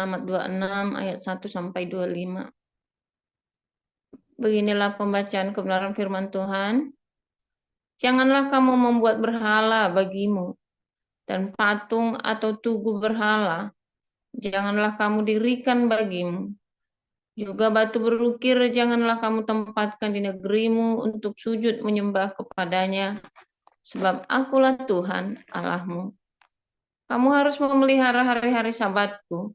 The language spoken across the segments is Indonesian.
Al-Alamat 26 ayat 1 sampai 25. Beginilah pembacaan kebenaran firman Tuhan. Janganlah kamu membuat berhala bagimu dan patung atau tugu berhala. Janganlah kamu dirikan bagimu. Juga batu berukir janganlah kamu tempatkan di negerimu untuk sujud menyembah kepadanya, sebab akulah Tuhan Allahmu. Kamu harus memelihara hari-hari Sabatku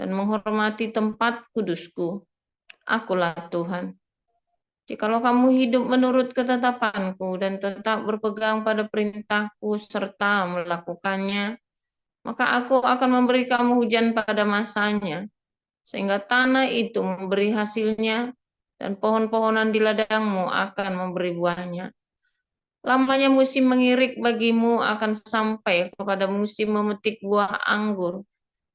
dan menghormati tempat kudusku. Akulah Tuhan. Jikalau kamu hidup menurut ketetapanku dan tetap berpegang pada perintahku serta melakukannya, maka aku akan memberi kamu hujan pada masanya, sehingga tanah itu memberi hasilnya dan pohon-pohonan di ladangmu akan memberi buahnya. Lamanya musim mengirik bagimu akan sampai kepada musim memetik buah anggur,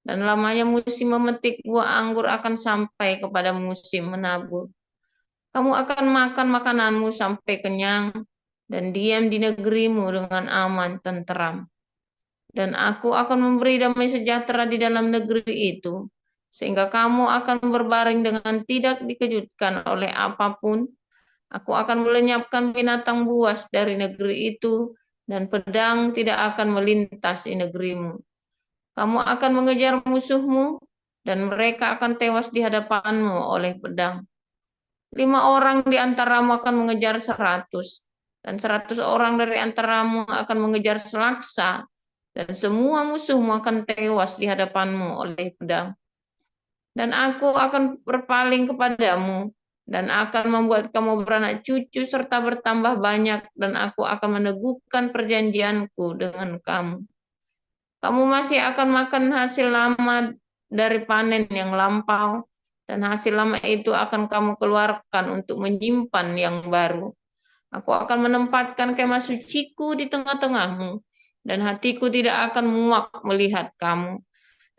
dan lamanya musim memetik buah anggur akan sampai kepada musim menabur. Kamu akan makan makananmu sampai kenyang dan diam di negerimu dengan aman tenteram. Dan aku akan memberi damai sejahtera di dalam negeri itu, sehingga kamu akan berbaring dengan tidak dikejutkan oleh apapun. Aku akan melenyapkan binatang buas dari negeri itu, dan pedang tidak akan melintas di negerimu. Kamu akan mengejar musuhmu, dan mereka akan tewas di hadapanmu oleh pedang. 5 orang di antaramu akan mengejar 100, dan 100 orang dari antaramu akan mengejar selaksa, dan semua musuhmu akan tewas di hadapanmu oleh pedang. Dan aku akan berpaling kepadamu, dan akan membuat kamu beranak cucu serta bertambah banyak, dan aku akan meneguhkan perjanjianku dengan kamu. Kamu masih akan makan hasil lama dari panen yang lampau, dan hasil lama itu akan kamu keluarkan untuk menyimpan yang baru. Aku akan menempatkan kemah suciku di tengah-tengahmu, dan hatiku tidak akan muak melihat kamu.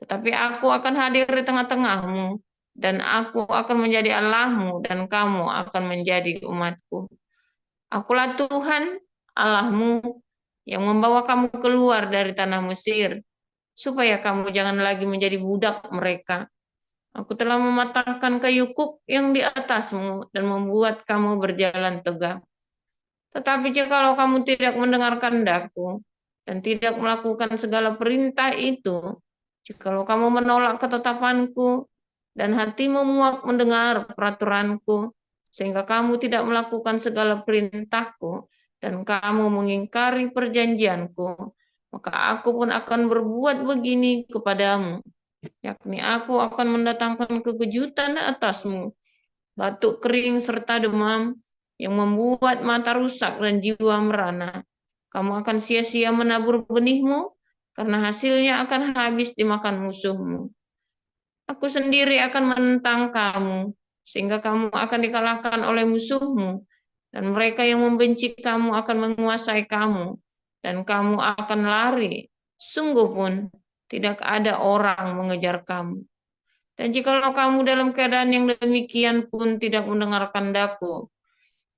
Tetapi aku akan hadir di tengah-tengahmu, dan aku akan menjadi Allahmu, dan kamu akan menjadi umatku. Akulah Tuhan Allahmu yang membawa kamu keluar dari tanah Mesir, supaya kamu jangan lagi menjadi budak mereka. Aku telah mematahkan kayu kuk yang di atasmu dan membuat kamu berjalan tegak. Tetapi jikalau kamu tidak mendengarkan daku dan tidak melakukan segala perintah itu, jikalau kamu menolak ketetapanku dan hatimu muak mendengar peraturanku, sehingga kamu tidak melakukan segala perintahku dan kamu mengingkari perjanjianku, maka aku pun akan berbuat begini kepadamu, yakni aku akan mendatangkan kekejutan atasmu, batuk kering serta demam yang membuat mata rusak dan jiwa merana. Kamu akan sia-sia menabur benihmu, karena hasilnya akan habis dimakan musuhmu. Aku sendiri akan menentang kamu, sehingga kamu akan dikalahkan oleh musuhmu, dan mereka yang membenci kamu akan menguasai kamu, dan kamu akan lari. Sungguh pun tidak ada orang mengejar kamu. Dan jikalau kamu dalam keadaan yang demikian pun tidak mendengarkan daku,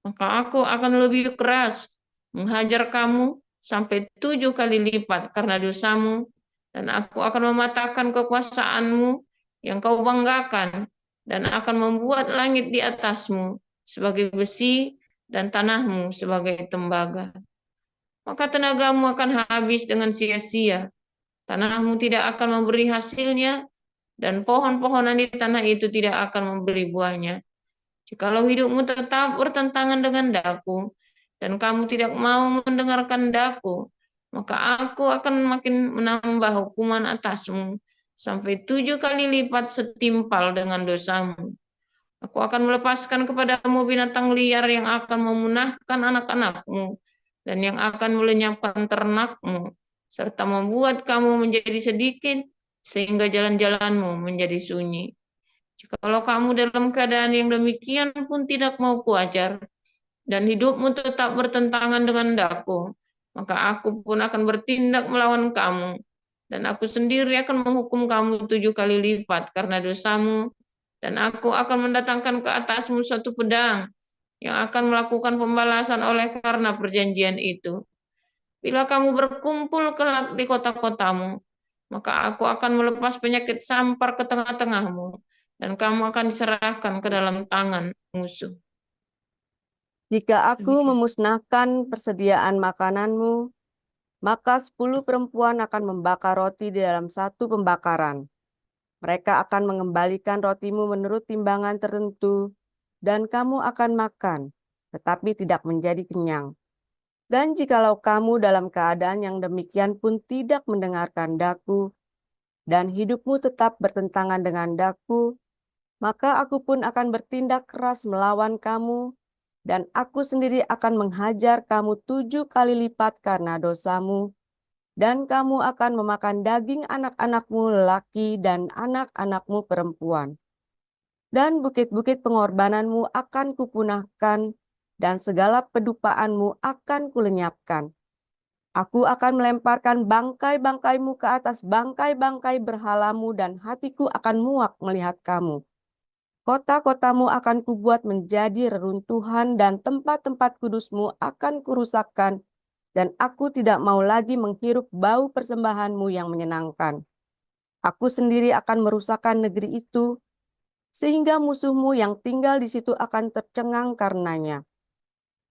maka aku akan lebih keras menghajar kamu sampai 7 kali lipat karena dosamu, dan aku akan mematahkan kekuasaanmu yang kau banggakan, dan akan membuat langit di atasmu sebagai besi dan tanahmu sebagai tembaga. Maka tenagamu akan habis dengan sia-sia, tanahmu tidak akan memberi hasilnya, dan pohon-pohonan di tanah itu tidak akan memberi buahnya. Jikalau hidupmu tetap bertentangan dengan daku, dan kamu tidak mau mendengarkan daku, maka aku akan makin menambah hukuman atasmu, sampai 7 kali lipat setimpal dengan dosamu. Aku akan melepaskan kepadamu binatang liar yang akan memunahkan anak-anakmu, dan yang akan melenyapkan ternakmu, serta membuat kamu menjadi sedikit, sehingga jalan-jalanmu menjadi sunyi. Jikalau kamu dalam keadaan yang demikian pun tidak mau kuajar, dan hidupmu tetap bertentangan dengan daku, maka aku pun akan bertindak melawan kamu, dan aku sendiri akan menghukum kamu 7 kali lipat karena dosamu, dan aku akan mendatangkan ke atasmu suatu pedang yang akan melakukan pembalasan oleh karena perjanjian itu. Bila kamu berkumpul kelak di kota-kotamu, maka aku akan melepas penyakit sampar ke tengah-tengahmu, dan kamu akan diserahkan ke dalam tangan musuh. Jika aku Demikian. memusnahkan persediaan makananmu, maka 10 perempuan akan membakar roti di dalam satu pembakaran. Mereka akan mengembalikan rotimu menurut timbangan tertentu, dan kamu akan makan, tetapi tidak menjadi kenyang. Dan jikalau kamu dalam keadaan yang demikian pun tidak mendengarkan daku, dan hidupmu tetap bertentangan dengan daku, maka aku pun akan bertindak keras melawan kamu, dan aku sendiri akan menghajar kamu 7 kali lipat karena dosamu, dan kamu akan memakan daging anak-anakmu lelaki dan anak-anakmu perempuan. Dan bukit-bukit pengorbananmu akan kupunahkan, dan segala pedupaanmu akan kulenyapkan. Aku akan melemparkan bangkai-bangkaimu ke atas bangkai-bangkai berhalamu, dan hatiku akan muak melihat kamu. Kota-kotamu akan kubuat menjadi reruntuhan, dan tempat-tempat kudusmu akan kurusakkan, dan aku tidak mau lagi menghirup bau persembahanmu yang menyenangkan. Aku sendiri akan merusakkan negeri itu, sehingga musuhmu yang tinggal di situ akan tercengang karenanya.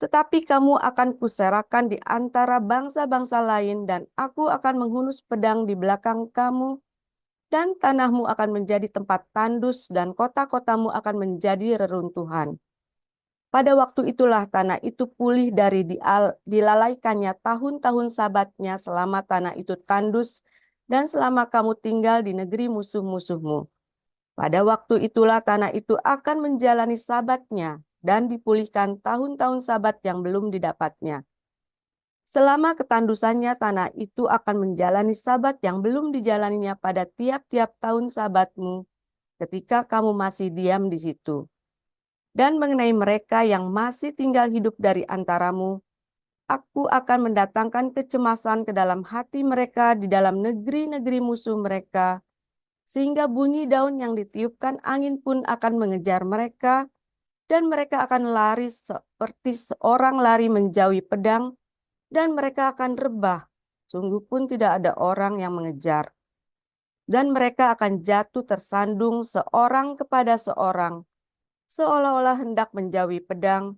Tetapi kamu akan kuserakan di antara bangsa-bangsa lain, dan aku akan menghunus pedang di belakang kamu, dan tanahmu akan menjadi tempat tandus, dan kota-kotamu akan menjadi reruntuhan. Pada waktu itulah tanah itu pulih dari dilalaikannya tahun-tahun sabatnya, selama tanah itu tandus, dan selama kamu tinggal di negeri musuh-musuhmu. Pada waktu itulah tanah itu akan menjalani sabatnya, dan dipulihkan tahun-tahun sabat yang belum didapatnya. Selama ketandusannya, tanah itu akan menjalani sabat yang belum dijalaninya pada tiap-tiap tahun sabatmu, ketika kamu masih diam di situ. Dan mengenai mereka yang masih tinggal hidup dari antaramu, aku akan mendatangkan kecemasan ke dalam hati mereka di dalam negeri-negeri musuh mereka, sehingga bunyi daun yang ditiupkan angin pun akan mengejar mereka, dan mereka akan lari seperti seorang lari menjauhi pedang, dan mereka akan rebah, sungguh pun tidak ada orang yang mengejar. Dan mereka akan jatuh tersandung seorang kepada seorang, seolah-olah hendak menjauhi pedang,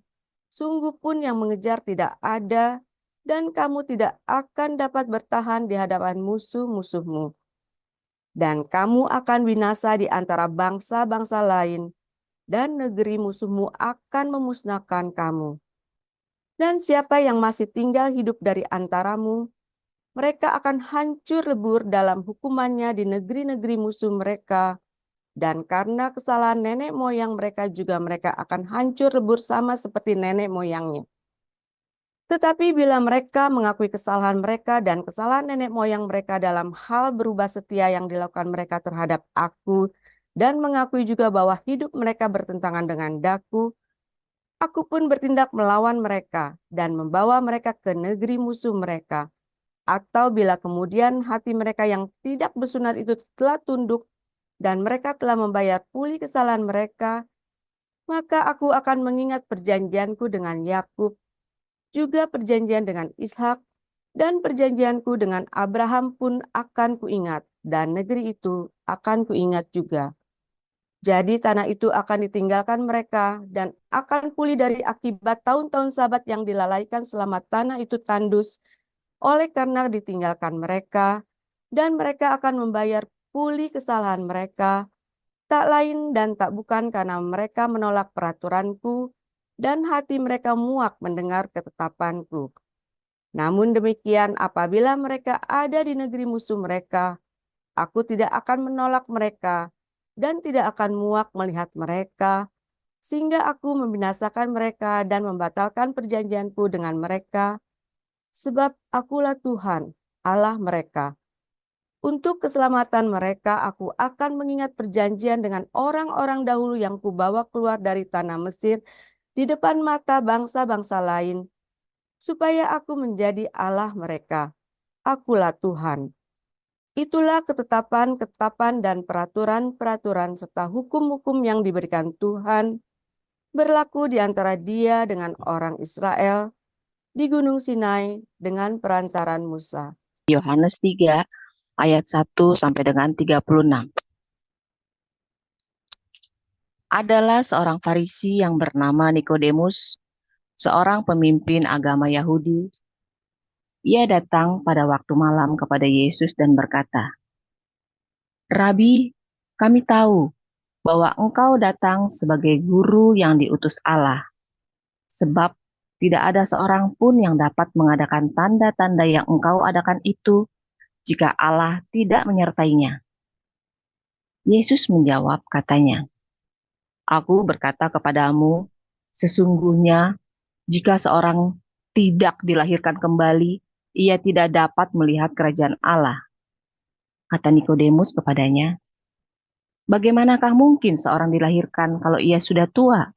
sungguh pun yang mengejar tidak ada, dan kamu tidak akan dapat bertahan di hadapan musuh-musuhmu. Dan kamu akan binasa di antara bangsa-bangsa lain, dan negeri musuhmu akan memusnahkan kamu. Dan siapa yang masih tinggal hidup dari antaramu, mereka akan hancur lebur dalam hukumannya di negeri-negeri musuh mereka, dan karena kesalahan nenek moyang mereka juga mereka akan hancur lebur sama seperti nenek moyangnya. Tetapi bila mereka mengakui kesalahan mereka dan kesalahan nenek moyang mereka dalam hal berubah setia yang dilakukan mereka terhadap aku, dan mengakui juga bahwa hidup mereka bertentangan dengan daku, aku pun bertindak melawan mereka dan membawa mereka ke negeri musuh mereka. Atau bila kemudian hati mereka yang tidak bersunat itu telah tunduk dan mereka telah membayar pulih kesalahan mereka, maka aku akan mengingat perjanjianku dengan Yakub, juga perjanjian dengan Ishak, dan perjanjianku dengan Abraham pun akan kuingat, dan negeri itu akan kuingat juga. Jadi tanah itu akan ditinggalkan mereka, dan akan pulih dari akibat tahun-tahun sabat yang dilalaikan selama tanah itu tandus, oleh karena ditinggalkan mereka, dan mereka akan membayar pulih kesalahan mereka, tak lain dan tak bukan karena mereka menolak peraturanku, dan hati mereka muak mendengar ketetapanku. Namun demikian, apabila mereka ada di negeri musuh mereka, aku tidak akan menolak mereka, dan tidak akan muak melihat mereka, sehingga aku membinasakan mereka dan membatalkan perjanjianku dengan mereka, sebab akulah Tuhan, Allah mereka. Untuk keselamatan mereka, aku akan mengingat perjanjian dengan orang-orang dahulu yang kubawa keluar dari tanah Mesir di depan mata bangsa-bangsa lain, supaya aku menjadi Allah mereka. Akulah Tuhan. Itulah ketetapan-ketetapan dan peraturan-peraturan serta hukum-hukum yang diberikan Tuhan berlaku di antara Dia dengan orang Israel di Gunung Sinai dengan perantaran Musa. Yohanes 3 ayat 1 sampai dengan 36. Adalah seorang Farisi yang bernama Nikodemus, seorang pemimpin agama Yahudi. Ia datang pada waktu malam kepada Yesus dan berkata, "Rabi, kami tahu bahwa engkau datang sebagai guru yang diutus Allah, sebab tidak ada seorang pun yang dapat mengadakan tanda-tanda yang engkau adakan itu jika Allah tidak menyertainya." Yesus menjawab katanya, "Aku berkata kepadamu, sesungguhnya jika seorang tidak dilahirkan kembali, ia tidak dapat melihat kerajaan Allah." Kata Nikodemus kepadanya, "Bagaimanakah mungkin seorang dilahirkan kalau ia sudah tua?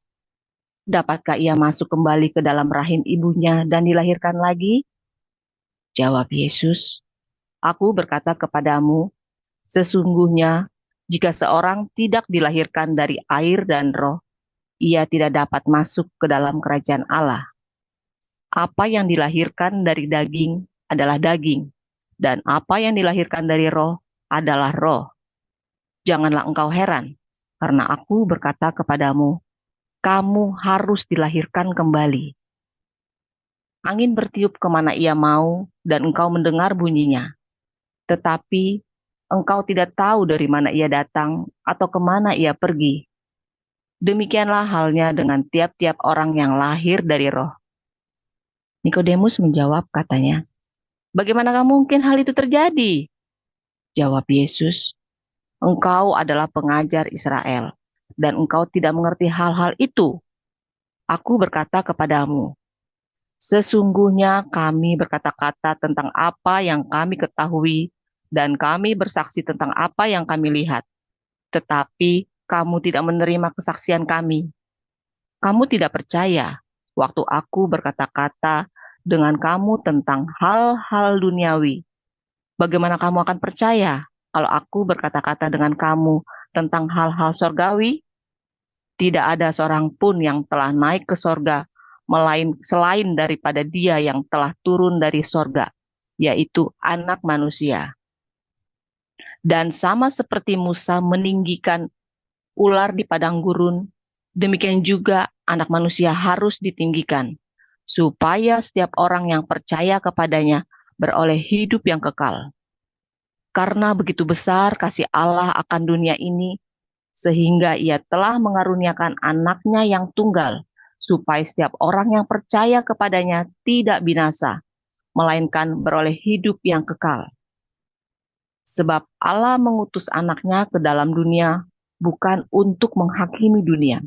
Dapatkah ia masuk kembali ke dalam rahim ibunya dan dilahirkan lagi?" Jawab Yesus, "Aku berkata kepadamu, sesungguhnya jika seorang tidak dilahirkan dari air dan roh, ia tidak dapat masuk ke dalam kerajaan Allah. Apa yang dilahirkan dari daging adalah daging, dan apa yang dilahirkan dari roh adalah roh. Janganlah engkau heran, karena aku berkata kepadamu, kamu harus dilahirkan kembali. Angin bertiup kemana ia mau, dan engkau mendengar bunyinya. Tetapi engkau tidak tahu dari mana ia datang atau kemana ia pergi. Demikianlah halnya dengan tiap-tiap orang yang lahir dari roh." Nikodemus menjawab katanya, "Bagaimanakah mungkin hal itu terjadi?" Jawab Yesus, "Engkau adalah pengajar Israel, dan engkau tidak mengerti hal-hal itu. Aku berkata kepadamu, sesungguhnya kami berkata-kata tentang apa yang kami ketahui, dan kami bersaksi tentang apa yang kami lihat. Tetapi kamu tidak menerima kesaksian kami. Kamu tidak percaya waktu aku berkata-kata dengan kamu tentang hal-hal duniawi. Bagaimana kamu akan percaya kalau aku berkata-kata dengan kamu tentang hal-hal sorgawi? Tidak ada seorang pun yang telah naik ke sorga, selain daripada Dia yang telah turun dari sorga, yaitu Anak Manusia. Dan sama seperti Musa meninggikan ular di padang gurun, demikian juga Anak Manusia harus ditinggikan, supaya setiap orang yang percaya kepadanya beroleh hidup yang kekal. Karena begitu besar kasih Allah akan dunia ini, sehingga ia telah mengaruniakan anaknya yang tunggal, supaya setiap orang yang percaya kepadanya tidak binasa, melainkan beroleh hidup yang kekal. Sebab Allah mengutus anaknya ke dalam dunia, bukan untuk menghakimi dunia,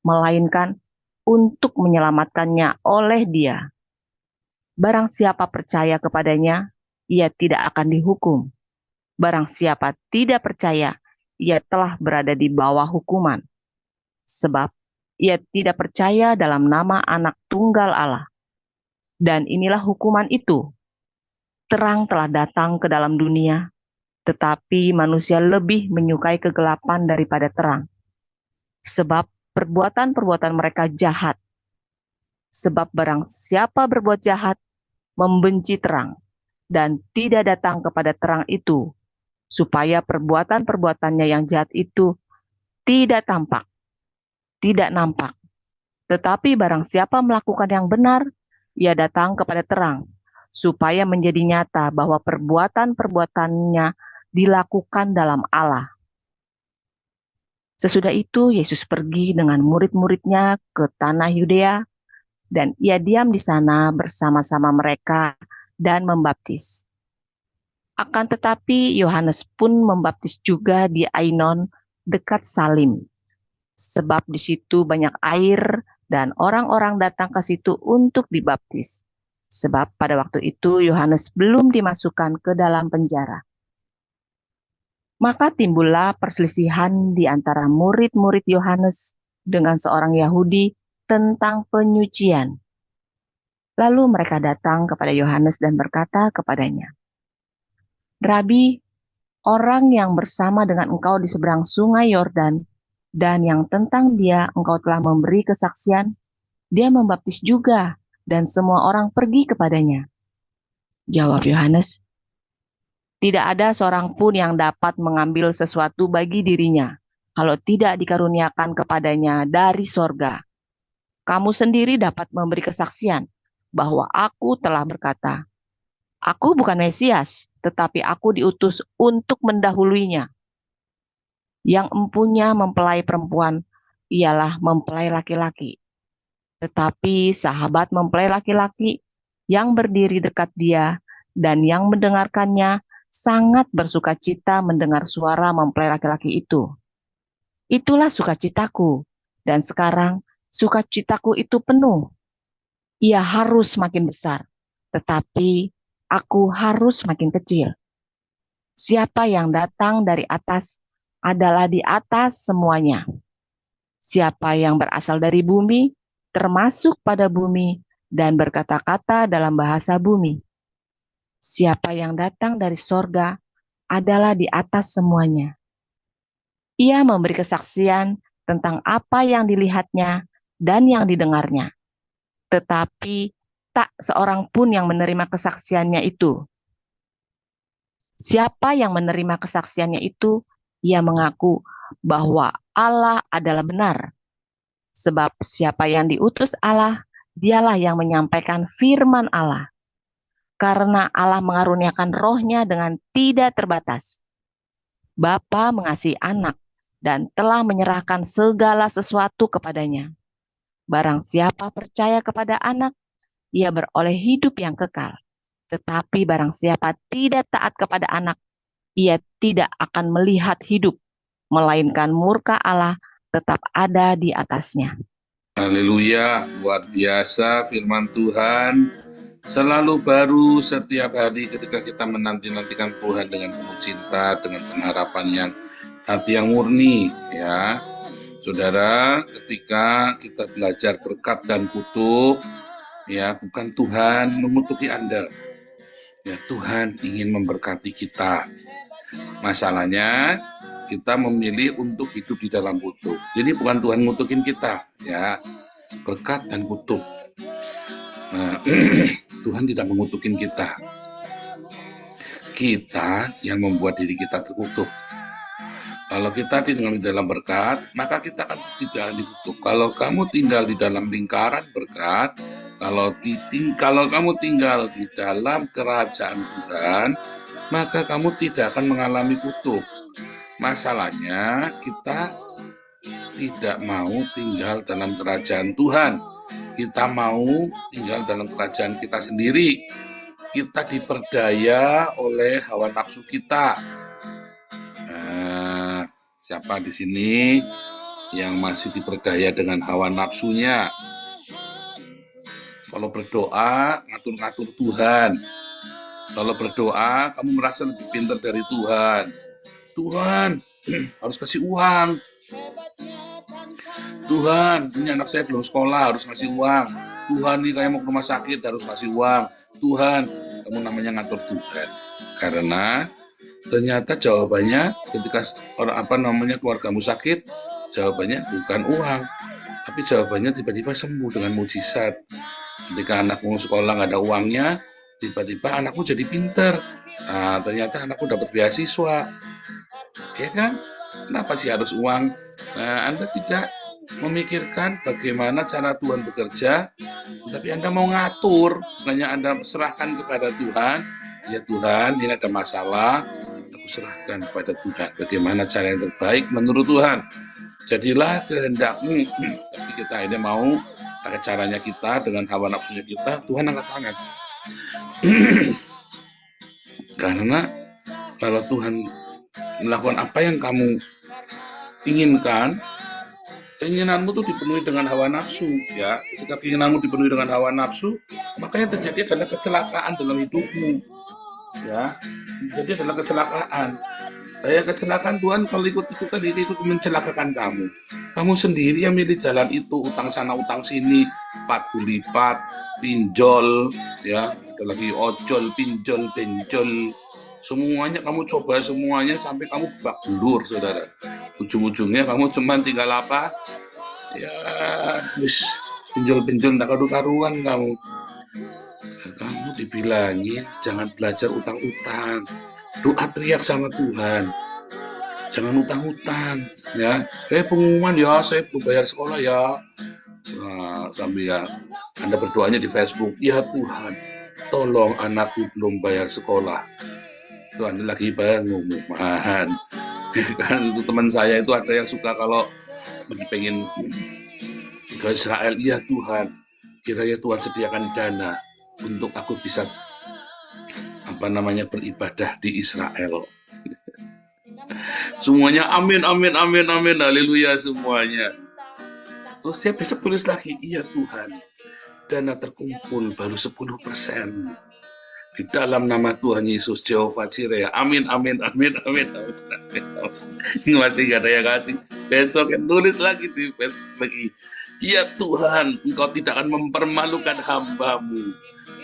melainkan untuk menyelamatkannya oleh Dia. Barang siapa percaya kepadanya, ia tidak akan dihukum. Barang siapa tidak percaya, ia telah berada di bawah hukuman. Sebab ia tidak percaya dalam nama Anak Tunggal Allah. Dan inilah hukuman itu. Terang telah datang ke dalam dunia, tetapi manusia lebih menyukai kegelapan daripada terang. Sebab perbuatan-perbuatan mereka jahat. Sebab barang siapa berbuat jahat, membenci terang, dan tidak datang kepada terang itu, supaya perbuatan-perbuatannya yang jahat itu tidak nampak. Tetapi barang siapa melakukan yang benar, ia datang kepada terang, supaya menjadi nyata bahwa perbuatan-perbuatannya dilakukan dalam Allah. Sesudah itu Yesus pergi dengan murid-muridnya ke tanah Yudea, dan ia diam di sana bersama-sama mereka dan membaptis. Akan tetapi Yohanes pun membaptis juga di Ainon dekat Salim, sebab di situ banyak air dan orang-orang datang ke situ untuk dibaptis. Sebab pada waktu itu Yohanes belum dimasukkan ke dalam penjara. Maka timbullah perselisihan di antara murid-murid Yohanes dengan seorang Yahudi tentang penyucian. Lalu mereka datang kepada Yohanes dan berkata kepadanya, "Rabi, orang yang bersama dengan engkau di seberang sungai Yordan, dan yang tentang dia engkau telah memberi kesaksian, dia membaptis juga, dan semua orang pergi kepadanya." Jawab Yohanes, Tidak ada seorang pun yang dapat mengambil sesuatu bagi dirinya kalau tidak dikaruniakan kepadanya dari sorga. Kamu sendiri dapat memberi kesaksian bahwa aku telah berkata, aku bukan Mesias, tetapi aku diutus untuk mendahuluinya. Yang empunya mempelai perempuan ialah mempelai laki-laki. Tetapi sahabat mempelai laki-laki yang berdiri dekat dia dan yang mendengarkannya sangat bersukacita mendengar suara mempelai laki-laki itu. Itulah sukacitaku, dan sekarang sukacitaku itu penuh. Ia harus makin besar, tetapi aku harus makin kecil. Siapa yang datang dari atas adalah di atas semuanya. Siapa yang berasal dari bumi, termasuk pada bumi, dan berkata-kata dalam bahasa bumi. Siapa yang datang dari sorga adalah di atas semuanya. Ia memberi kesaksian tentang apa yang dilihatnya dan yang didengarnya. Tetapi tak seorang pun yang menerima kesaksiannya itu. Siapa yang menerima kesaksiannya itu, ia mengaku bahwa Allah adalah benar. Sebab siapa yang diutus Allah, dialah yang menyampaikan firman Allah. Karena Allah mengaruniakan rohnya dengan tidak terbatas. Bapa mengasihi anak dan telah menyerahkan segala sesuatu kepadanya. Barang siapa percaya kepada anak, ia beroleh hidup yang kekal. Tetapi barang siapa tidak taat kepada anak, ia tidak akan melihat hidup, melainkan murka Allah tetap ada di atasnya. Haleluya, luar biasa firman Tuhan. Selalu baru setiap hari ketika kita menanti-nantikan Tuhan dengan penuh cinta, dengan pengharapan yang hati yang murni, ya. Saudara, ketika kita belajar berkat dan kutuk, ya, bukan Tuhan mengutuki Anda. Ya, Tuhan ingin memberkati kita. Masalahnya kita memilih untuk hidup di dalam kutuk. Jadi bukan Tuhan ngutukin kita, ya. Berkat dan kutuk. Nah, Tuhan tidak mengutukin kita. Kita yang membuat diri kita terkutuk. Kalau kita tinggal di dalam berkat, maka kita akan tidak dikutuk. Kalau kamu tinggal di dalam lingkaran berkat, kalau kamu tinggal di dalam kerajaan Tuhan, maka kamu tidak akan mengalami kutuk. Masalahnya kita tidak mau tinggal dalam kerajaan Tuhan. Kita mau tinggal dalam kerajaan kita sendiri. Kita diperdaya oleh hawa nafsu kita. Nah, siapa di sini yang masih diperdaya dengan hawa nafsunya? Kalau berdoa, ngatur-ngatur Tuhan. Kalau berdoa, kamu merasa lebih pintar dari Tuhan. Tuhan, harus kasih uang. Tuhan, ini anak saya belum sekolah, harus kasih uang. Tuhan, ini kayak mau ke rumah sakit, harus kasih uang. Tuhan, kamu namanya ngatur Tuhan. Karena ternyata jawabannya ketika keluargamu sakit, jawabannya bukan uang, tapi jawabannya tiba-tiba sembuh dengan mujizat. Ketika anakmu sekolah nggak ada uangnya, tiba-tiba anakmu jadi pinter. Nah, ternyata anakku dapat beasiswa. Ya kan? Kenapa sih harus uang? Nah, Anda tidak memikirkan bagaimana cara Tuhan bekerja, tapi Anda mau ngatur, makanya Anda serahkan kepada Tuhan. Ya Tuhan, ini ada masalah, aku serahkan kepada Tuhan. Bagaimana cara yang terbaik menurut Tuhan? Jadilah kehendakmu. Tapi kita ini mau pakai caranya kita dengan hawa nafsunya kita, Tuhan angkat tangan. Karena kalau Tuhan melakukan apa yang kamu inginkan, keinginanmu tuh dipenuhi dengan hawa nafsu, ya. Ketika keinginanmu dipenuhi dengan hawa nafsu, maka yang terjadi adalah kecelakaan dalam hidupmu, ya. Jadi adalah kecelakaan. Kecelakaan Tuhan kalau ikut mencelakakan kamu. Kamu sendiri yang milih jalan itu, utang sana utang sini, 40 lipat, pinjol, ya. Ada lagi ojol, pinjol, benjol. Semuanya kamu coba semuanya sampai kamu babak belur, saudara. Ujung-ujungnya kamu cuma tinggal apa? Ya, wis pinjol-pinjol ndak karu-karuan kamu. Kamu dibilangin jangan belajar utang-utang. Doa teriak sama Tuhan. Jangan utang-utang ya. Pengumuman ya, saya belum bayar sekolah ya. Nah, sambil ya Anda berdoanya di Facebook, ya Tuhan, tolong anakku belum bayar sekolah. Itu Anda lagi bayar pengumuman. Kan itu teman saya itu ada yang suka kalau pengen ke Israel, ya Tuhan, kiranya Tuhan sediakan dana untuk aku bisa beribadah di Israel. Semuanya amin, amin, amin, amin, haleluya semuanya. Terus dia besok tulis lagi, iya Tuhan, dana terkumpul baru 10%. Di dalam nama Tuhan Yesus Jehovah Jireh. Amin, amin, amin, amin, amin, amin, amin. Masih gak ada yang kasih. Besok kan tulis lagi di Facebook lagi. Ya Tuhan, Engkau tidak akan mempermalukan hamba-Mu.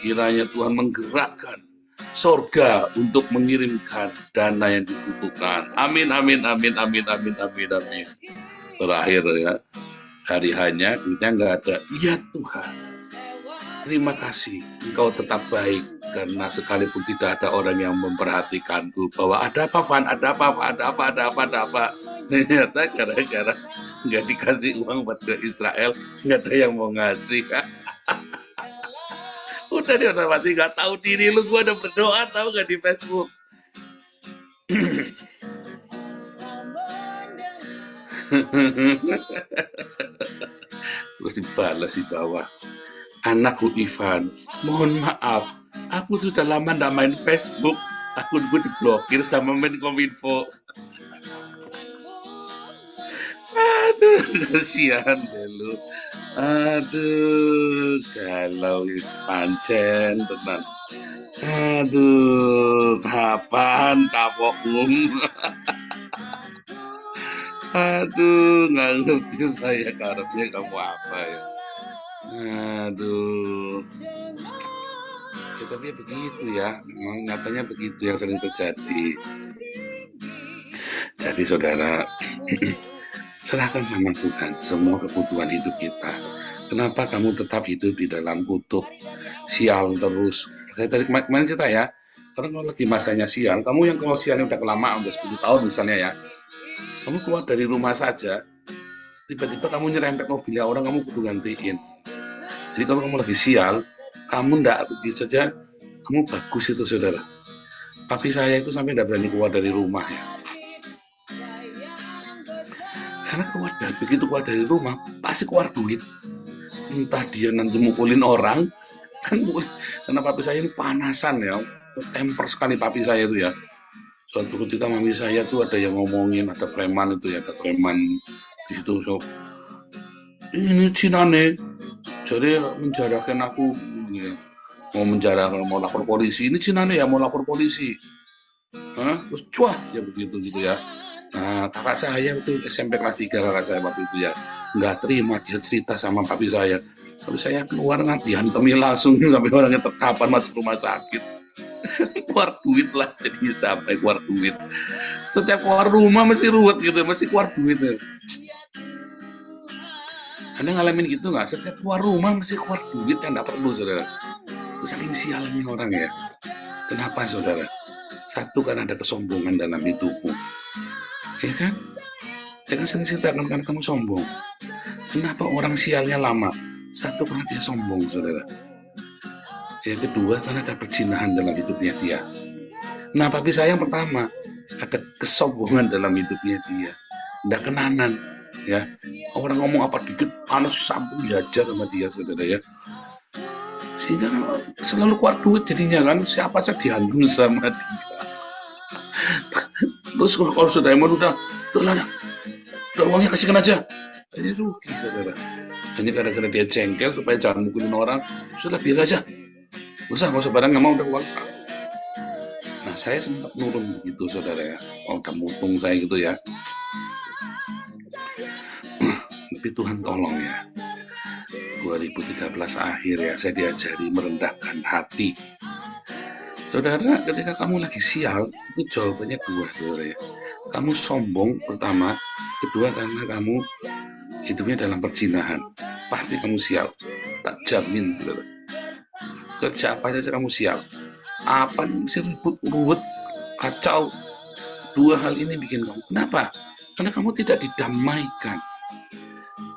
Kiranya Tuhan menggerakkan sorga untuk mengirimkan dana yang dibutuhkan. Amin, amin, amin, amin, amin, amin, amin. Terakhir ya, hari hanya duitnya nggak ada. Ya Tuhan, terima kasih, Engkau tetap baik, karena sekalipun tidak ada orang yang memperhatikanku bahwa ada apa, Van, ada apa, ada apa, ada apa, ada apa. Ternyata gara-gara nggak dikasih uang buat ke Israel, nggak ada yang mau ngasih. Udah dia udah mati nggak tahu diri lu, gua udah berdoa tahu nggak di Facebook. Terus dibalas di bawah, anakku Ivan, mohon maaf, aku sudah lama nggak main Facebook, akunku diblokir sama Menkominfo. Aduh, kasihan deh lu. Aduh, kalau pancen tenan. Aduh, kapan kapokmu? Aduh, nggak ngerti saya karepnya kamu apa ya. Aduh. Ya, tapi ya begitu ya, memang nyatanya begitu yang sering terjadi. Jadi saudara, serahkan sama Tuhan semua kebutuhan hidup kita. Kenapa kamu tetap hidup di dalam kutub sial terus? Saya tadi kemarin cerita ya, karena kalau lagi masanya sial, kamu yang kalau sialnya udah kelamaan, udah 10 tahun misalnya ya, kamu keluar dari rumah saja, tiba-tiba kamu nyerempet mobilnya orang, kamu kudu gantiin. Jadi kalau kamu lagi sial, kamu ndak begitu saja, kamu bagus itu saudara. Papi saya itu sampai ndak berani keluar dari rumah ya. Karena begitu keluar dari rumah, pasti keluar duit. Entah dia nanti mukulin orang, kan karena papi saya ini panasan ya, temper sekali papi saya itu ya. Suatu ketika mami saya tuh ada yang ngomongin, ada preman itu ya, ada preman di situ, so, ini Cina nih, jadi menjarakan aku, ya. Mau lapor polisi, ini Cina nih ya, mau lapor polisi. Terus cuah ya begitu gitu ya. Nah, kakak saya itu SMP kelas 3, kakak saya waktu itu ya, nggak terima, dia cerita sama papi saya. Tapi saya keluar dihantemin langsung sampai orangnya terkapar masuk rumah sakit. Keluar duit lah, jadi sampai keluar duit. Setiap keluar rumah mesti ruwet gitu, mesti keluar duit ya. Anda ngalamin gitu nggak? Setiap keluar rumah mesti keluar duit yang nggak perlu, saudara. Itu saking sialnya orang ya. Kenapa, saudara? Satu, karena ada kesombongan dalam hidupmu. Ya kan? Saya kan sering ceritakan kan kamu sombong. Kenapa orang sialnya lama? Satu, karena dia sombong, saudara. Yang kedua, karena ada perzinahan dalam hidupnya dia. Nah, papi saya yang pertama, ada kesombongan dalam hidupnya dia. Nggak kenanan, ya. Orang ngomong apa dikit, panas sambung diajar sama dia, saudara ya. Sehingga kan selalu keluar duit jadinya kan, siapa saja dihantam sama dia. Terus kalau saudara udah uangnya kasihkan aja, ini rugi saudara. Hanya gara-gara dia jengkel supaya jangan mukulin orang, sudah biar aja, nggak usah barang, nggak mau udah uang. Nah, saya sempat nurun begitu saudara ya, udah mutung saya gitu ya. Tapi Tuhan tolong ya, 2013 akhir ya, saya diajari merendahkan hati. Saudara, ketika kamu lagi sial, itu jawabannya dua, saudara ya. Kamu sombong pertama, kedua karena kamu hidupnya dalam perzinahan. Pasti kamu sial, tak jamin, saudara. Kerja apa saja kamu sial. Apa nih mesti ribut, ruwet, kacau. Dua hal ini bikin kamu. Kenapa? Karena kamu tidak didamaikan.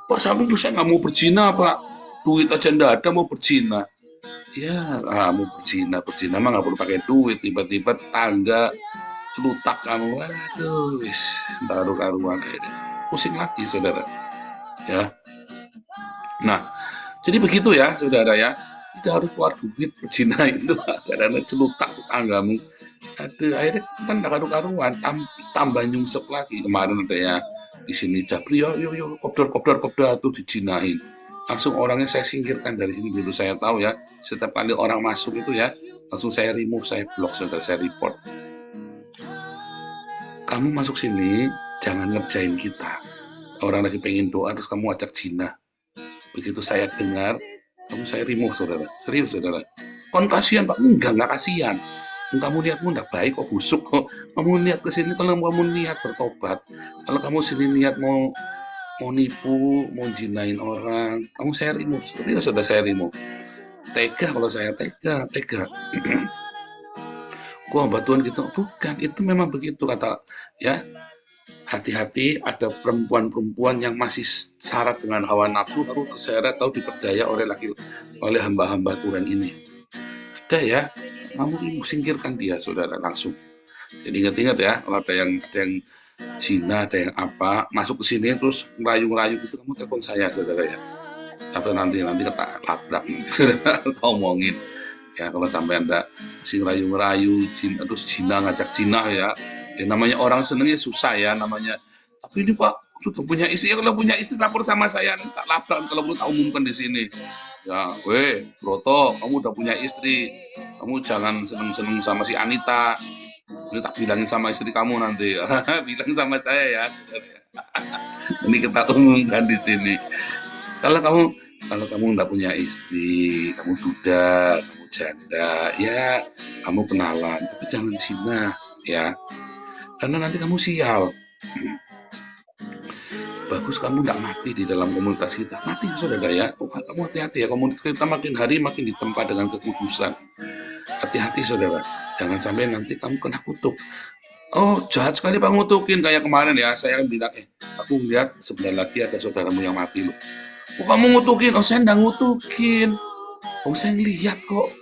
Pak Samin tuh saya nggak mau berzina, Pak. Duit aja nggak ada mau berzina. Ya, mau berzina mah nggak perlu pakai duit. Tiba-tiba tangga celutak kamu, waduh, wis baru karuan ini. Pusing lagi, saudara. Ya. Nah, jadi begitu ya, saudara ya. Tidak harus keluar duit berzina itu, karena celutak tanggamu. Aduh, akhirnya kan nggak karu-karuan, tambah nyungsep lagi. Kemarin ada ya di sini Japri, yo, kopdor tuh dijinain. Langsung orangnya saya singkirkan dari sini dulu. Saya tahu ya, setiap kali orang masuk itu ya, langsung saya remove, saya blok, saudara, saya report. Kamu masuk sini, jangan ngerjain kita. Orang lagi pengen doa, terus kamu ajak zina. Begitu saya dengar, kamu saya remove, saudara. Serius, saudara. Kon kasihan, Pak. Enggak kasihan. Kamu niatmu enggak baik kok, busuk kok. Kamu niat ke sini kalau kamu niat bertobat. Kalau kamu sini niat mau nipu, mau jinain orang, kamu saya remove. Serius, sudah saya remove. Tega kalau saya tega. Kok bantuan gitu? Bukan, itu memang begitu kata ya. Hati-hati, ada perempuan-perempuan yang masih syarat dengan hawa nafsu, lalu terseret atau diperdaya oleh hamba-hamba Tuhan ini. Ada ya, kamu singkirkan dia, saudara, langsung. Jadi ingat-ingat ya, kalau ada yang zina, ada yang apa, masuk ke sini terus ngerayu-ngerayu gitu, kamu telepon saya, saudara ya. Atau nanti kita labrak, kita omongin. Ya, kalau sampai Anda masih ngerayu-ngerayu, terus zina, ngajak zina ya. Ya, namanya orang senengnya susah ya namanya. Tapi ini Pak sudah punya istri, ya kalau punya istri lapor sama saya, nanti tak labrak kalau perlu tak umumkan di sini. Ya, Broto, kamu udah punya istri, kamu jangan seneng-seneng sama si Anita. Ini tak bilangin sama istri kamu nanti. Bilang sama saya ya. Ini kita umumkan di sini. Kalau kamu nggak punya istri, kamu duda, kamu janda, ya kamu kenalan, tapi jangan zina, ya. Karena nanti kamu sial. Bagus kamu nggak mati di dalam komunitas kita. Mati, saudara ya. Kamu hati-hati ya. Komunitas kita makin hari makin ditempa dengan kekudusan. Hati-hati, saudara. Jangan sampai nanti kamu kena kutuk. Oh, jahat sekali Pak ngutukin. Kayak kemarin ya, saya bilang, aku lihat sebentar lagi ada saudaramu yang mati loh. Oh, kamu ngutukin? Oh, saya nggak ngutukin. Oh, saya lihat kok.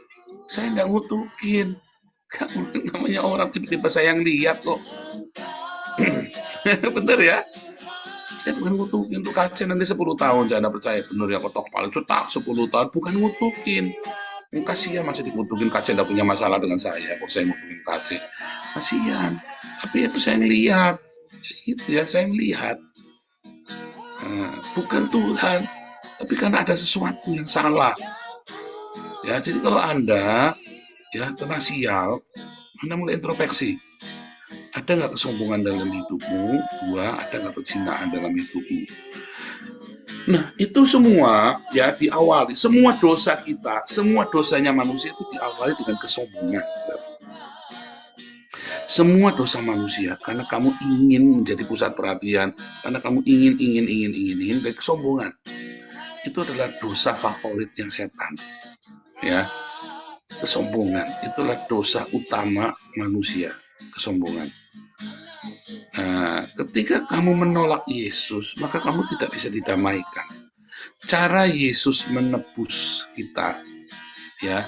Saya nggak ngutukin. Kamu namanya orang tiba-tiba saya yang lihat kok. Bener ya? Saya bukan ngutukin untuk kace nanti 10 tahun, jangan percaya. Bener ya, kotok paling cetak 10 tahun, bukan ngutukin. Kasihan masih dikutukin, kace tidak punya masalah dengan saya, kok saya ngutukin kace. Kasihan. Tapi itu saya ngelihat. Gitu ya, saya ngelihat. Bukan Tuhan, tapi karena ada sesuatu yang salah. Ya, jadi kalau Anda ya kena sial, Anda mulai introspeksi. Ada nggak kesombongan dalam hidupmu? 2, ada nggak perzinaan dalam hidupmu? Nah, itu semua ya diawali. Semua dosa kita, semua dosanya manusia itu diawali dengan kesombongan. Semua dosa manusia, karena kamu ingin menjadi pusat perhatian, karena kamu ingin dan kesombongan. Itu adalah dosa favoritnya setan. Ya, kesombongan itulah dosa utama manusia, kesombongan. Nah, ketika kamu menolak Yesus, maka kamu tidak bisa didamaikan. Cara Yesus menebus kita, ya,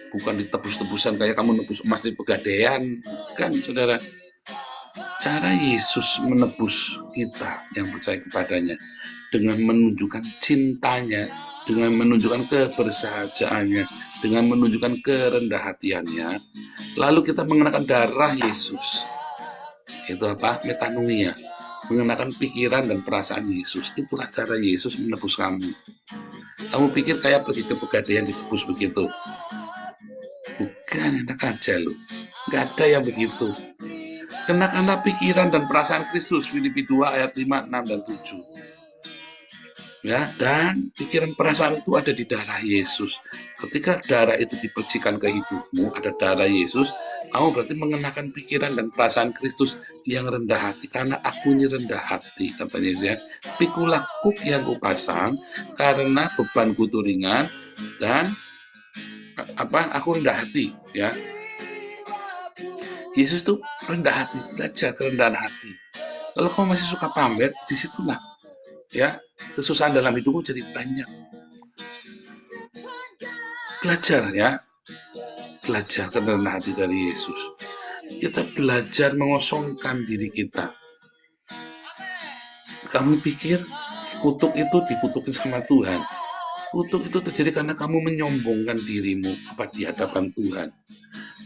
bukan ditebus-tebusan kayak kamu nebus emas di Pegadaian, kan, saudara. Cara Yesus menebus kita yang percaya kepadanya dengan menunjukkan cintanya, dengan menunjukkan kebersahajaannya, dengan menunjukkan kerendah hatiannya, lalu kita mengenakan darah Yesus. Itu apa? Metanoia, mengenakan pikiran dan perasaan Yesus. Itulah cara Yesus menebus kamu. Kamu pikir kayak pergi ke Pegadaian ditebus begitu? Bukan, enak aja loh. Gak ada yang begitu. Kenakanlah pikiran dan perasaan Kristus, Filipi 2 ayat 5, 6, dan 7. Ya, dan pikiran perasaan itu ada di darah Yesus. Ketika darah itu dipercikan ke hidupmu, ada darah Yesus, kamu berarti mengenakan pikiran dan perasaan Kristus yang rendah hati, karena aku ini rendah hati, katanya Yesus ya. Pikulah kuk yang kupasang, karena bebanku itu ringan dan aku rendah hati, ya. Yesus tuh rendah hati, belajar kerendahan hati. Kalau kamu masih suka pamer, disitulah ya kesusahan dalam hidupmu jadi banyak. Belajar ya, belajar kerendahan hati dari Yesus. Kita belajar mengosongkan diri kita. Kamu pikir kutuk itu dikutukin sama Tuhan? Kutuk itu terjadi karena kamu menyombongkan dirimu di hadapan Tuhan.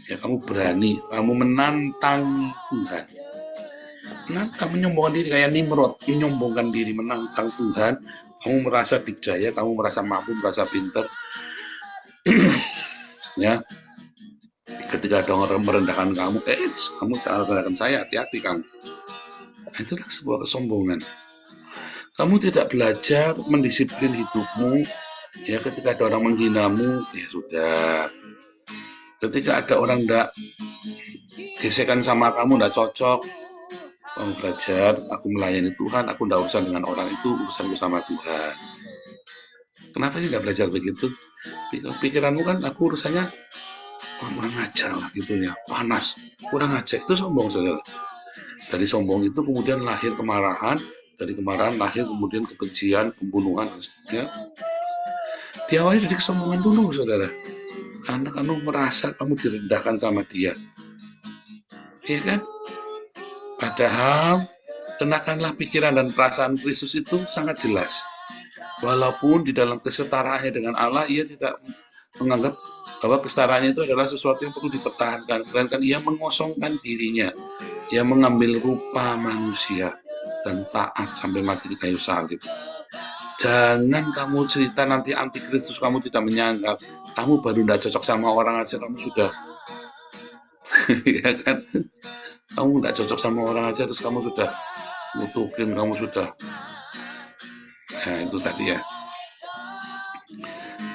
Ya, kamu berani, kamu menantang Tuhan. Kamu menyombongkan diri kayak Nimrod, menyombongkan diri, menantang Tuhan. Kamu merasa dikjaya, kamu merasa mampu, merasa pintar. Ya, ketika ada orang merendahkan kamu, kamu jangan merendahkan saya, hati-hati kamu. Nah, itulah sebuah kesombongan. Kamu tidak belajar mendisiplin hidupmu. Ya, ketika ada orang menghinamu, ya sudah. Ketika ada orang tidak gesekan sama kamu, tidak cocok, kamu belajar, aku melayani Tuhan, aku tidak urusan dengan orang itu, urusanku sama Tuhan. Kenapa sih tidak belajar begitu? Pikiranmu kan, aku urusannya kurang ajar lah gitu ya, panas, kurang ajar, itu sombong saudara. Dari sombong itu kemudian lahir kemarahan, dari kemarahan lahir kemudian kebencian, pembunuhan, ya. Diawali dari kesombongan dulu saudara, karena kamu merasa kamu direndahkan sama dia, ya kan? Padahal kenakanlah pikiran dan perasaan Kristus itu sangat jelas. Walaupun di dalam kesetaraannya dengan Allah, ia tidak menganggap bahwa kesetaraannya itu adalah sesuatu yang perlu dipertahankan, melainkan ia mengosongkan dirinya, ia mengambil rupa manusia dan taat sampai mati di kayu salib. Jangan kamu cerita nanti anti Kristus, kamu tidak menyangka, kamu baru tidak cocok sama orang aja, kamu sudah, ya kan? Kamu tidak cocok sama orang aja, terus kamu sudah ngutukin, kamu sudah, nah itu tadi ya.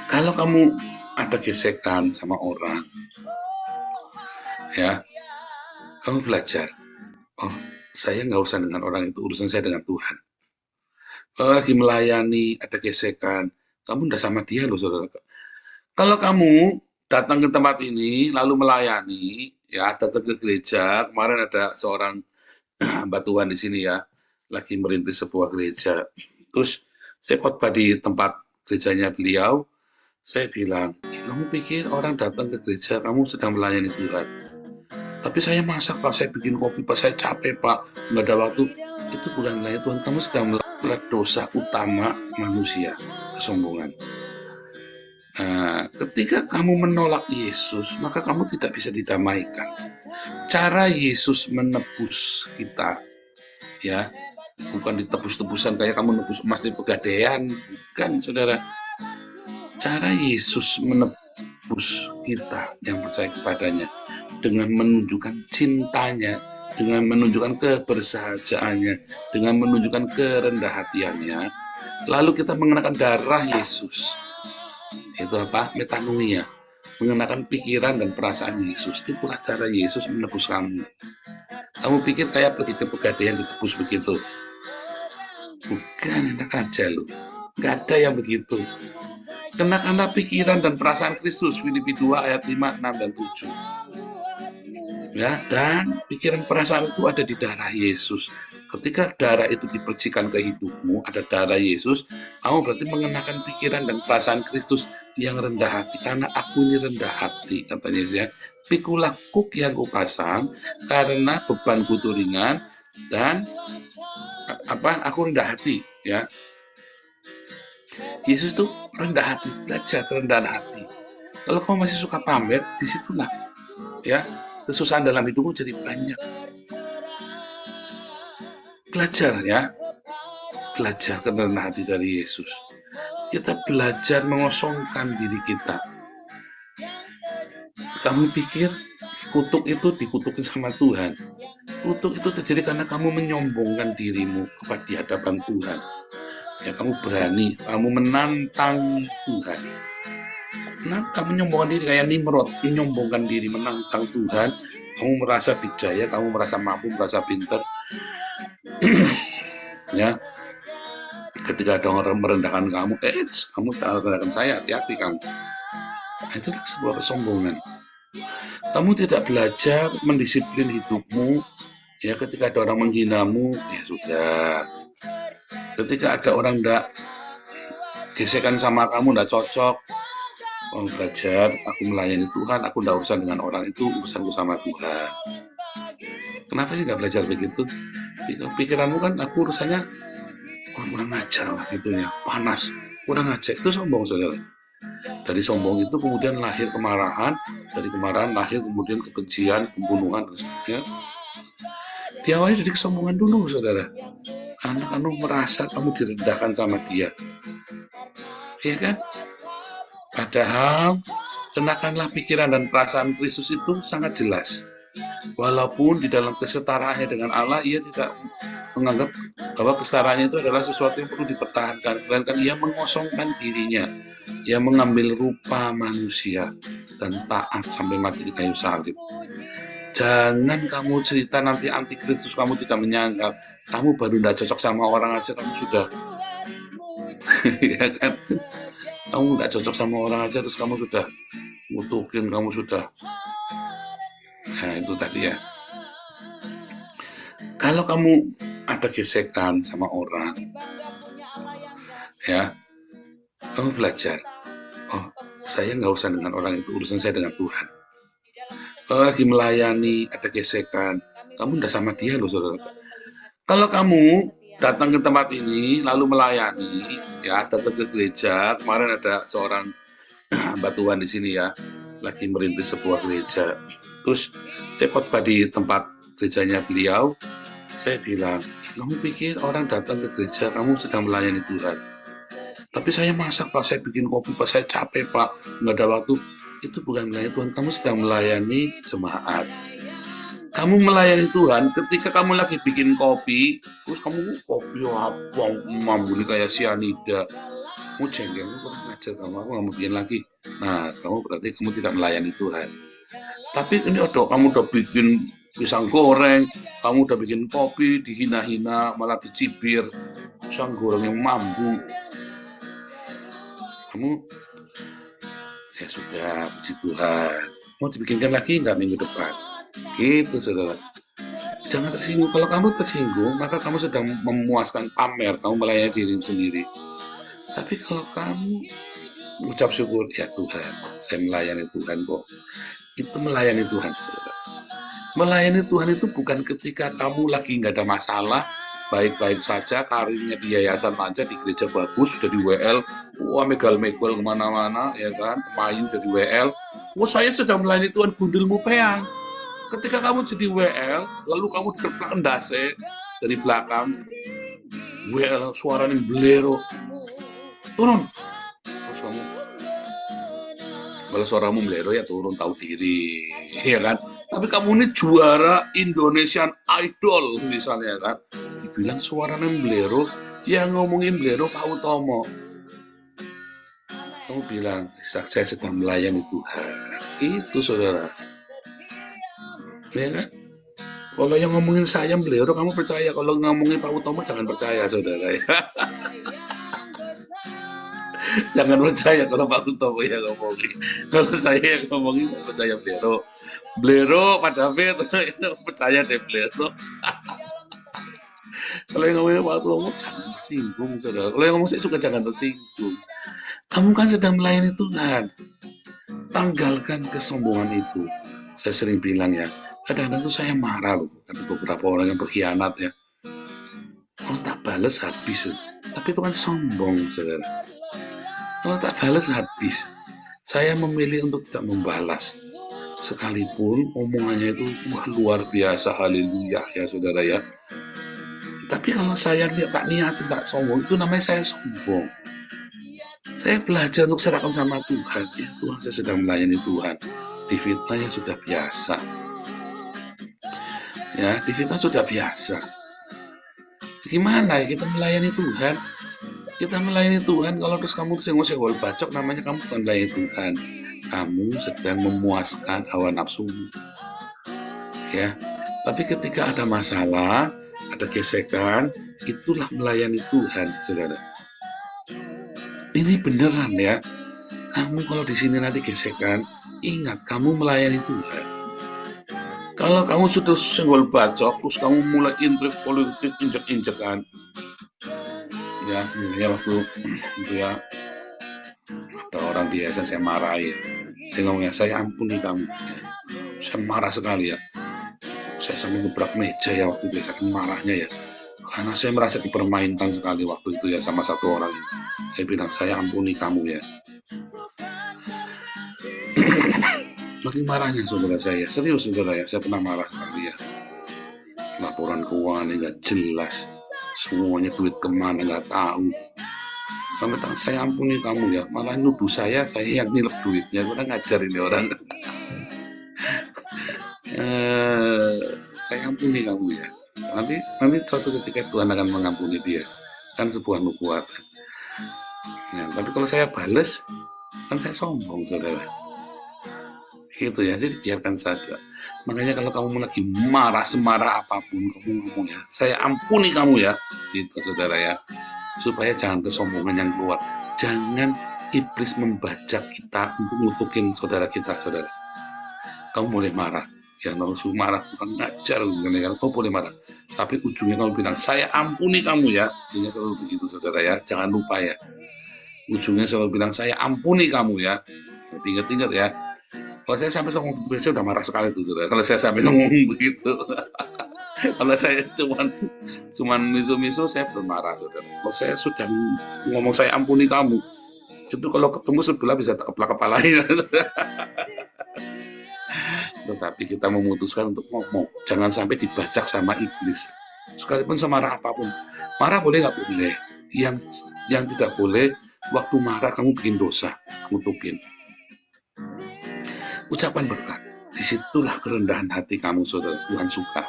Kalau kamu ada gesekan sama orang, ya, kamu belajar, oh saya nggak usah dengan orang itu, urusan saya dengan Tuhan. Kalau lagi melayani, ada gesekan, kamu udah sama dia loh saudara. Kalau kamu datang ke tempat ini, lalu melayani, ya datang ke gereja, kemarin ada seorang hamba Tuhan di sini ya, lagi merintis sebuah gereja. Terus saya khotbah di tempat gerejanya beliau, saya bilang, kamu pikir orang datang ke gereja, kamu sedang melayani Tuhan. Tapi saya masak Pak, saya bikin kopi Pak, saya capek Pak, nggak ada waktu. Itu bukan melayani Tuhan, kamu sedang melakukan dosa utama manusia, kesombongan. Nah, ketika kamu menolak Yesus, maka kamu tidak bisa didamaikan. Cara Yesus menebus kita, ya, bukan ditebus-tebusan kayak kamu nebus emas di pegadaian, bukan saudara. Cara Yesus menebus kita yang percaya kepadanya dengan menunjukkan cintanya, dengan menunjukkan kebersahajaannya, dengan menunjukkan kerendah hatiannya, lalu kita mengenakan darah Yesus. Itu apa? Metanoia, mengenakan pikiran dan perasaan Yesus. Itulah cara Yesus menebus kamu. Kamu pikir kayak pergi ke pegadaian ditebus begitu? Bukan, enak aja loh. Gak ada yang begitu. Kenakanlah pikiran dan perasaan Kristus, Filipi 2 ayat 5, 6, dan 7. Ya, dan pikiran perasaan itu ada di darah Yesus. Ketika darah itu dipercikan ke hidupmu, ada darah Yesus, kamu berarti mengenakan pikiran dan perasaan Kristus yang rendah hati. Karena aku ini rendah hati, katanya Yesus ya. Pikulah kuk yang kupasang, karena bebanku itu ringan, dan aku rendah hati, ya. Yesus tuh rendah hati, belajar kerendahan hati. Kalau kamu masih suka pamer, disitulah, ya, kesusahan dalam hidupmu jadi banyak. Belajar ya, belajar kerendahan hati dari Yesus. Kita belajar mengosongkan diri kita. Kamu pikir kutuk itu dikutukin sama Tuhan? Kutuk itu terjadi karena kamu menyombongkan dirimu di hadapan Tuhan. Ya, kamu berani, kamu menantang Tuhan. Kamu menyombongkan diri kayak Nimrod, menyombongkan diri, menantang Tuhan. Kamu merasa dikjaya, kamu merasa mampu, merasa pintar. Ya, ketika ada orang merendahkan kamu, kamu jangan merendahkan saya, hati-hati kamu. Nah, itulah sebuah kesombongan. Kamu tidak belajar mendisiplin hidupmu, ya ketika ada orang menghinamu, ya sudah. Ketika ada orang tidak gesekan sama kamu, tidak cocok, kamu belajar, aku melayani Tuhan, aku tidak urusan dengan orang itu, urusanku sama Tuhan. Kenapa sih nggak belajar begitu? Pikiranmu kan, aku urusannya kurang ajar lah gitu ya, panas, kurang ajar, itu sombong saudara. Dari sombong itu kemudian lahir kemarahan, dari kemarahan lahir kemudian kebencian, pembunuhan, dan sebagainya. Diawali dari kesombongan dulu, saudara. Anak kamu merasa kamu direndahkan sama dia, ya kan? Padahal kenakanlah pikiran dan perasaan Kristus itu sangat jelas. Walaupun di dalam kesetaraannya dengan Allah, ia tidak menganggap bahwa kesetaraannya itu adalah sesuatu yang perlu dipertahankan, melainkan ia mengosongkan dirinya. Ia mengambil rupa manusia dan taat sampai mati di kayu salib. Jangan kamu cerita nanti antikristus kamu tidak menyangkal. Kamu baru tidak cocok sama orang aja, kamu sudah ya kan? Kamu tidak cocok sama orang aja, terus kamu sudah ngutukin, kamu sudah. Nah itu tadi ya. Kalau kamu ada gesekan sama orang, ya, kamu belajar. Oh, saya nggak urusan dengan orang itu, urusan saya dengan Tuhan. Kalau lagi melayani, ada gesekan, kamu udah sama dia loh, saudara. Kalau kamu datang ke tempat ini, lalu melayani, ya, datang ke gereja, kemarin ada seorang hamba Tuhan di sini ya, lagi merintis sebuah gereja. Terus saya khotbah di tempat gerejanya beliau, saya bilang, kamu pikir orang datang ke gereja, kamu sedang melayani Tuhan. Tapi saya masak Pak, saya bikin kopi Pak, saya capek Pak, nggak ada waktu. Itu bukan melayani Tuhan, kamu sedang melayani jemaat. Kamu melayani Tuhan ketika kamu lagi bikin kopi, terus kamu kopi apa, mambuni kayak sianida. Kamu jengkel, kamu kurang ajar, kamu mau bikin lagi. Nah, kamu berarti kamu tidak melayani Tuhan. Tapi ini kamu udah bikin pisang goreng, kamu udah bikin kopi, dihina-hina, malah dicibir, pisang goreng yang mambu. Kamu ya sudah, puji Tuhan. Mau dibikinkan lagi nggak minggu depan? Gitu, saudara. Jangan tersinggung. Kalau kamu tersinggung, maka kamu sedang memuaskan pamer, kamu melayani diri sendiri. Tapi kalau kamu mengucap syukur, ya Tuhan, saya melayani Tuhan kok. Itu melayani Tuhan, saudara. Melayani Tuhan itu bukan ketika kamu lagi nggak ada masalah, baik-baik saja, karirnya di yayasan aja, di gereja bagus, sudah di WL, wah megal-megal kemana-mana, ya kan, Mayu jadi WL, wah saya sedang melayani Tuhan, gundulmu peang. Ketika kamu jadi WL, lalu kamu terpelak endase dari belakang, WL suaranya belero, turun, terus kamu, kalau suaramu belero ya turun, tahu diri, ya kan. Tapi kamu ini juara Indonesian Idol misalnya kan, dibilang suaranya belero, yang ngomongin belero Pak Utomo. Kamu bilang, saya sedang melayani Tuhan. Itu saudara. Ya kan? Kalau yang ngomongin saya belero, kamu percaya. Kalau ngomongin Pak Utomo, jangan percaya saudara. Jangan percaya kalau Pak Utomo yang ngomongin. Kalau saya yang ngomongin, percaya belero. Belero, Pak David, percaya deh belero. Kalau yang ngomongin Pak Utomo, jangan tersinggung, saudara. Kalau yang ngomong saya juga jangan tersinggung. Kamu kan sedang melayani Tuhan. Tanggalkan kesombongan itu. Saya sering bilang ya, kadang-kadang tuh saya marah loh. Ada beberapa orang yang berkhianat ya. Kalau tak balas habis. Tapi itu kan sombong, saudara. Kalau tak balas habis. Saya memilih untuk tidak membalas. Sekalipun omongannya itu wah, luar biasa, haleluya ya saudara ya. Tapi kalau saya tak niatin, tak sombong, itu namanya saya sombong. Saya belajar untuk serahkan sama Tuhan. Ya Tuhan, saya sedang melayani Tuhan. Di fitnahnya sudah biasa. Ya, di fitnah sudah biasa. Gimana ya kita melayani Tuhan? Kita melayani Tuhan, kalau terus kamu senggol-senggol bacok, namanya kamu bukan melayani Tuhan. Kamu sedang memuaskan hawa nafsumu. Ya, tapi ketika ada masalah, ada gesekan, itulah melayani Tuhan, saudara. Ini beneran ya. Kamu kalau di sini nanti gesekan, ingat kamu melayani Tuhan. Kalau kamu sudah senggol bacok, terus kamu mulai intrik politik, injek-injekan, ya waktu itu ya, ada orang biasa saya marahin, saya ngomongnya, saya ampuni kamu, ya. Saya marah sekali ya, saya sampai gebrak meja ya waktu itu, saking marahnya ya, karena saya merasa dipermainkan sekali waktu itu ya sama satu orang ini. Saya bilang, saya ampuni kamu ya. Makin marahnya saudara saya, serius saudara ya, saya pernah marah sekali ya. Laporan keuangan nggak jelas, semuanya duit kemana nggak tahu. Sampai saya ampuni kamu ya, malah nuduh saya yang nilep duitnya, kurang ngajar ini orang. Saya ampuni kamu ya. Nanti suatu ketika Tuhan akan mengampuni dia, kan sebuah nubuatan. Nah, tapi kalau saya bales, kan saya sombong saudara. Gitu ya, jadi biarkan saja. Makanya kalau kamu lagi marah, semarah apapun, kamu ngomong ya, saya ampuni kamu ya, gitu saudara ya. Supaya jangan kesombongan yang keluar. Jangan iblis membajak kita untuk ngutukin saudara kita, saudara. Kamu boleh marah, ya langsung marah, bukan ngajar, kamu boleh marah. Tapi ujungnya kamu bilang, saya ampuni kamu ya. Ujungnya selalu begitu saudara ya, jangan lupa ya. Ujungnya selalu bilang, saya ampuni kamu ya. Ingat-ingat ya. Kalau saya sampai ngomong begitu, saya udah marah sekali tuh, saudara. Kalau saya sampai ngomong begitu, kalau saya cuman misu-misu, saya belum marah, saudara. Kalau saya sudah ngomong saya ampuni kamu, itu kalau ketemu sebelah bisa keplak kepalanya. Tetapi kita memutuskan untuk ngomong, jangan sampai dibajak sama iblis. Sekalipun semarah apapun, marah boleh nggak boleh. Yang tidak boleh, waktu marah kamu bikin dosa, ngutukin. Ucapan berkat, disitulah kerendahan hati kamu, saudara. Tuhan suka.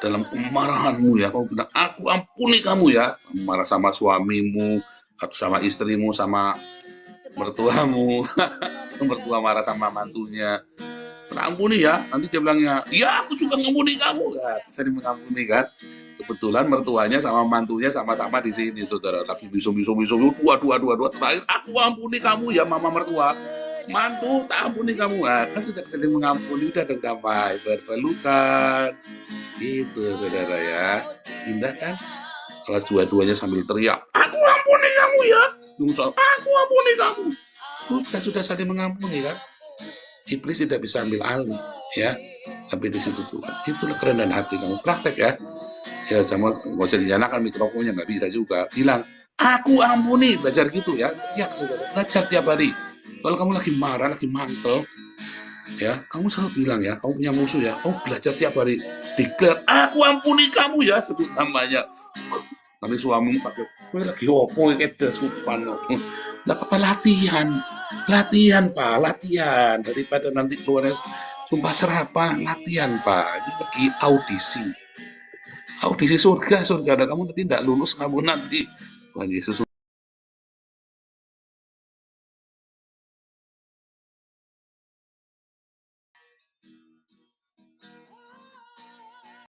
Dalam kemarahanmu ya, kamu bilang, aku ampuni kamu ya. Kamu marah sama suamimu, atau sama istrimu, sama mertuamu. Mertua marah sama mantunya. Ampuni ya, nanti dia bilangnya, ya aku juga ngampuni kamu. Ya, saya mengampuni kan. Kebetulan mertuanya sama mantunya sama-sama di sini, saudara. Lagi bisu-bisu, dua. Terakhir, aku ampuni kamu ya, mama mertua. Mantu, tak ampuni kamu. Nah, kan sudah saling mengampuni, udah damai, berpelukan. Gitu, saudara ya. Indah kan? Kalau dua-duanya sambil teriak, aku ampuni kamu ya. Aku ampuni kamu. Sudah saling mengampuni kan? Iblis tidak bisa ambil alih, ya. Tapi di situ Tuhan. Itulah kerendahan hati kamu. Praktek ya. Ya, sama nggak usah dinyalakan mikrofonnya, nggak bisa juga. Bilang, aku ampuni. Belajar gitu ya. Ya, saudara. Belajar tiap hari. Kalau kamu lagi marah, lagi mantel, ya, kamu selalu bilang ya, kamu punya musuh ya, kamu belajar tiap hari, declare, aku ampuni kamu ya, sebut namanya. Nanti suamimu pakai, lagi opo kayak supan. Nah, apa latihan, Pak, latihan, daripada nanti keluarnya sumpah serapah, latihan Pak, ini lagi audisi surga, dan kamu nanti tidak lulus, kamu nanti, Tuhan Yesus